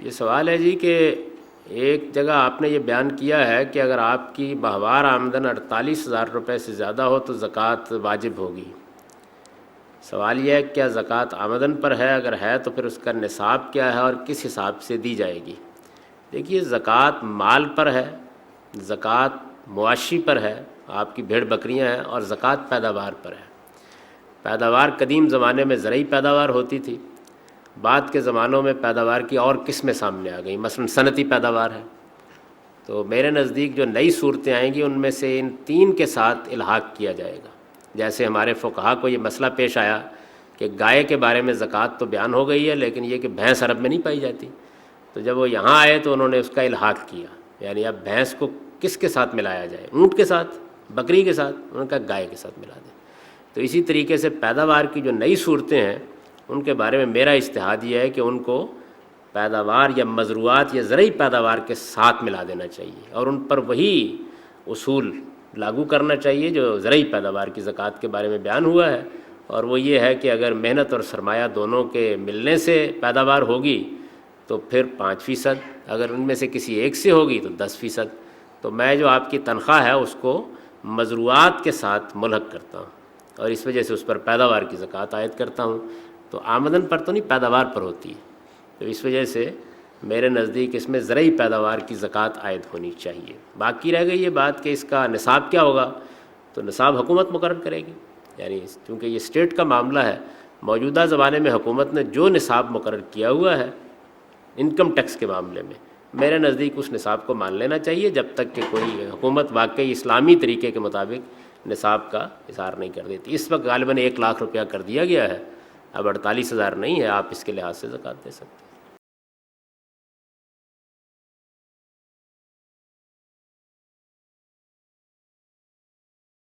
یہ سوال ہے جی کہ ایک جگہ آپ نے یہ بیان کیا ہے کہ اگر آپ کی ماہوار آمدن 48,000 روپے سے زیادہ ہو تو زکوٰۃ واجب ہوگی۔ سوال یہ ہے کہ کیا زکوٰۃ آمدن پر ہے، اگر ہے تو پھر اس کا نصاب کیا ہے اور کس حساب سے دی جائے گی؟ دیکھیے، زکوٰۃ مال پر ہے، زکوٰۃ مواشی پر ہے، آپ کی بھیڑ بکریاں ہیں، اور زکوٰۃ پیداوار پر ہے۔ پیداوار قدیم زمانے میں زرعی پیداوار ہوتی تھی، بعد کے زمانوں میں پیداوار کی اور قسمیں سامنے آ گئیں، مثلا صنعتی پیداوار ہے۔ تو میرے نزدیک جو نئی صورتیں آئیں گی ان میں سے ان تین کے ساتھ الحاق کیا جائے گا۔ جیسے ہمارے فقہا کو یہ مسئلہ پیش آیا کہ گائے کے بارے میں زکوٰۃ تو بیان ہو گئی ہے، لیکن یہ کہ بھینس عرب میں نہیں پائی جاتی، تو جب وہ یہاں آئے تو انہوں نے اس کا الحاق کیا، یعنی اب بھینس کو کس کے ساتھ ملایا جائے؟ اونٹ کے ساتھ، بکری کے ساتھ؟ انہوں نے کہا گائے کے ساتھ ملا دیں۔ تو اسی طریقے سے پیداوار کی جو نئی صورتیں ہیں ان کے بارے میں میرا اجتہاد یہ ہے کہ ان کو پیداوار یا مزروعات یا زرعی پیداوار کے ساتھ ملا دینا چاہیے، اور ان پر وہی اصول لاگو کرنا چاہیے جو زرعی پیداوار کی زکوٰۃ کے بارے میں بیان ہوا ہے، اور وہ یہ ہے کہ اگر محنت اور سرمایہ دونوں کے ملنے سے پیداوار ہوگی تو پھر 5%، اگر ان میں سے کسی ایک سے ہوگی تو 10%۔ تو میں جو آپ کی تنخواہ ہے اس کو مزروعات کے ساتھ ملحق کرتا ہوں، اور اس وجہ سے اس پر پیداوار کی زکوٰۃ عائد کرتا ہوں۔ تو آمدن پر تو نہیں، پیداوار پر ہوتی ہے، تو اس وجہ سے میرے نزدیک اس میں زرعی پیداوار کی زکوٰۃ عائد ہونی چاہیے۔ باقی رہ گئی یہ بات کہ اس کا نصاب کیا ہوگا، تو نصاب حکومت مقرر کرے گی، یعنی چونکہ یہ اسٹیٹ کا معاملہ ہے، موجودہ زمانے میں حکومت نے جو نصاب مقرر کیا ہوا ہے انکم ٹیکس کے معاملے میں، میرے نزدیک اس نصاب کو مان لینا چاہیے جب تک کہ کوئی حکومت واقعی اسلامی طریقے کے مطابق نصاب کا اظہار نہیں کر دیتی۔ اس وقت غالباً 1 لاکھ روپیہ کر دیا گیا ہے، اب 48,000 نہیں ہے، آپ اس کے لحاظ سے زکوٰۃ دے سکتے ہیں۔